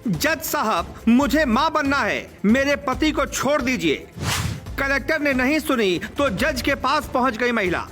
जज साहब, मुझे मां बनना है, मेरे पति को छोड़ दीजिए। कलेक्टर ने नहीं सुनी तो जज के पास पहुंच गई महिला।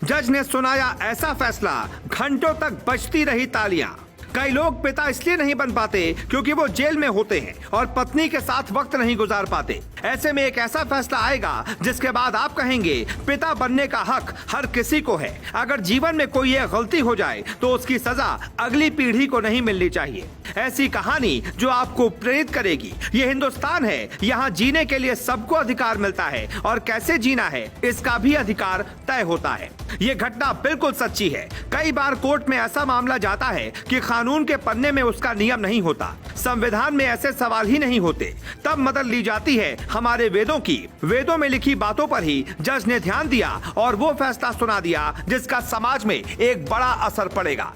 जज ने सुनाया ऐसा फैसला, घंटों तक बजती रही तालियां। कई लोग पिता इसलिए नहीं बन पाते क्योंकि वो जेल में होते हैं और पत्नी के साथ वक्त नहीं गुजार पाते। ऐसे में एक ऐसा फैसला आएगा जिसके बाद आप कहेंगे पिता बनने का हक हर किसी को है। अगर जीवन में कोई ये गलती हो जाए तो उसकी सजा अगली पीढ़ी को नहीं मिलनी चाहिए। ऐसी कहानी जो आपको प्रेरित करेगी। ये हिंदुस्तान है, यहाँ जीने के लिए सबको अधिकार मिलता है और कैसे जीना है इसका भी अधिकार तय होता है। ये घटना बिल्कुल सच्ची है। कई बार कोर्ट में ऐसा मामला जाता है कि कानून के पन्ने में उसका नियम नहीं होता, संविधान में ऐसे सवाल ही नहीं होते। तब मदद ली जाती है हमारे वेदों की। वेदों में लिखी बातों पर ही जज ने ध्यान दिया और वो फैसला सुना दिया जिसका समाज में एक बड़ा असर पड़ेगा।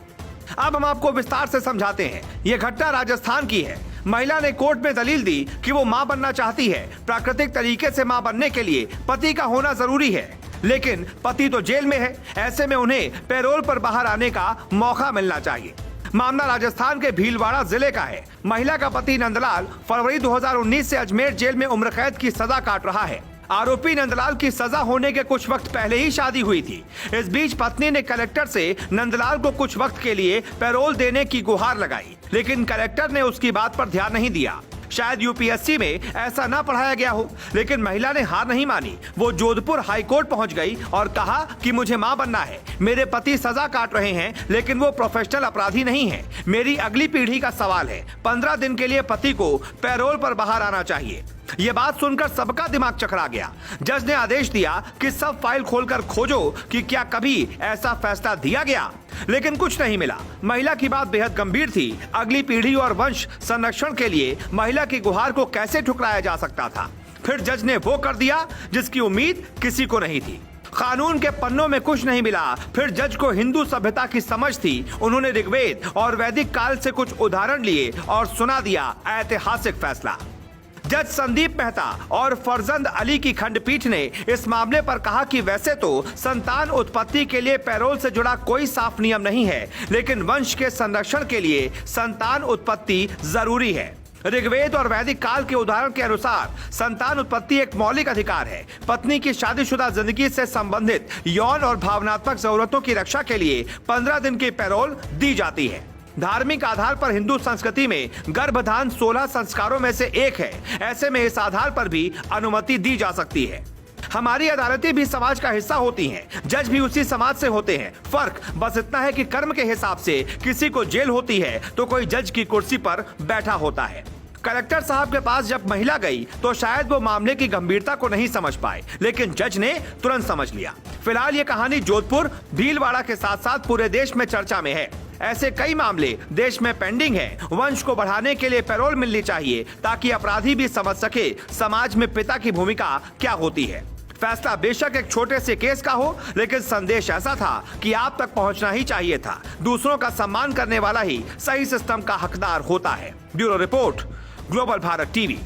अब हम आपको विस्तार से समझाते हैं। ये घटना राजस्थान की है। महिला ने कोर्ट में दलील दी कि वो मां बनना चाहती है। प्राकृतिक तरीके से मां बनने के लिए पति का होना जरूरी है, लेकिन पति तो जेल में है। ऐसे में उन्हें पैरोल पर बाहर आने का मौका मिलना चाहिए। मामला राजस्थान के भीलवाड़ा जिले का है। महिला का पति नंदलाल फरवरी 2019 से अजमेर जेल में उम्र कैद की सजा काट रहा है। आरोपी नंदलाल की सजा होने के कुछ वक्त पहले ही शादी हुई थी। इस बीच पत्नी ने कलेक्टर से नंदलाल को कुछ वक्त के लिए पैरोल देने की गुहार लगाई, लेकिन कलेक्टर ने उसकी बात पर ध्यान नहीं दिया। शायद यूपीएससी में ऐसा ना पढ़ाया गया हो, लेकिन महिला ने हार नहीं मानी। वो जोधपुर हाई कोर्ट पहुंच गई और कहा कि मुझे मां बनना है। मेरे पति सजा काट रहे हैं, लेकिन वो प्रोफेशनल अपराधी नहीं है। मेरी अगली पीढ़ी का सवाल है। 15 दिन के लिए पति को पैरोल पर बाहर आना चाहिए। ये बात सुनकर सबका दिमाग चकरा गया। जज ने आदेश दिया कि सब फाइल खोलकर खोजो कि क्या कभी ऐसा फैसला दिया गया, लेकिन कुछ नहीं मिला। महिला की बात बेहद गंभीर थी। अगली पीढ़ी और वंश संरक्षण के लिए महिला की गुहार को कैसे ठुकराया जा सकता था। फिर जज ने वो कर दिया जिसकी उम्मीद किसी को नहीं थी। कानून के पन्नों में कुछ नहीं मिला। फिर जज को हिंदू सभ्यता की समझ थी। उन्होंने ऋग्वेद और वैदिक काल से कुछ उदाहरण लिए और सुना दिया ऐतिहासिक फैसला। जज संदीप मेहता और फरजंद अली की खंडपीठ ने इस मामले पर कहा कि वैसे तो संतान उत्पत्ति के लिए पैरोल से जुड़ा कोई साफ नियम नहीं है, लेकिन वंश के संरक्षण के लिए संतान उत्पत्ति जरूरी है। ऋग्वेद और वैदिक काल के उदाहरण के अनुसार संतान उत्पत्ति एक मौलिक अधिकार है। पत्नी की शादीशुदा जिंदगी से संबंधित यौन और भावनात्मक जरूरतों की रक्षा के लिए 15 दिन की पैरोल दी जाती है। धार्मिक आधार पर हिंदू संस्कृति में गर्भधान 16 संस्कारों में से एक है। ऐसे में इस आधार पर भी अनुमति दी जा सकती है। हमारी अदालतें भी समाज का हिस्सा होती हैं। जज भी उसी समाज से होते हैं। फर्क बस इतना है कि कर्म के हिसाब से किसी को जेल होती है तो कोई जज की कुर्सी पर बैठा होता है। कलेक्टर साहब के पास जब महिला गई तो शायद वो मामले की गंभीरता को नहीं समझ पाए, लेकिन जज ने तुरंत समझ लिया। फिलहाल ये कहानी जोधपुर भीलवाड़ा के साथ साथ पूरे देश में चर्चा में है। ऐसे कई मामले देश में पेंडिंग हैं। वंश को बढ़ाने के लिए पैरोल मिलनी चाहिए ताकि अपराधी भी समझ सके समाज में पिता की भूमिका क्या होती है। फैसला बेशक एक छोटे से केस का हो, लेकिन संदेश ऐसा था कि आप तक पहुंचना ही चाहिए था। दूसरों का सम्मान करने वाला ही सही सिस्टम का हकदार होता है। Bureau report, global Bharat TV.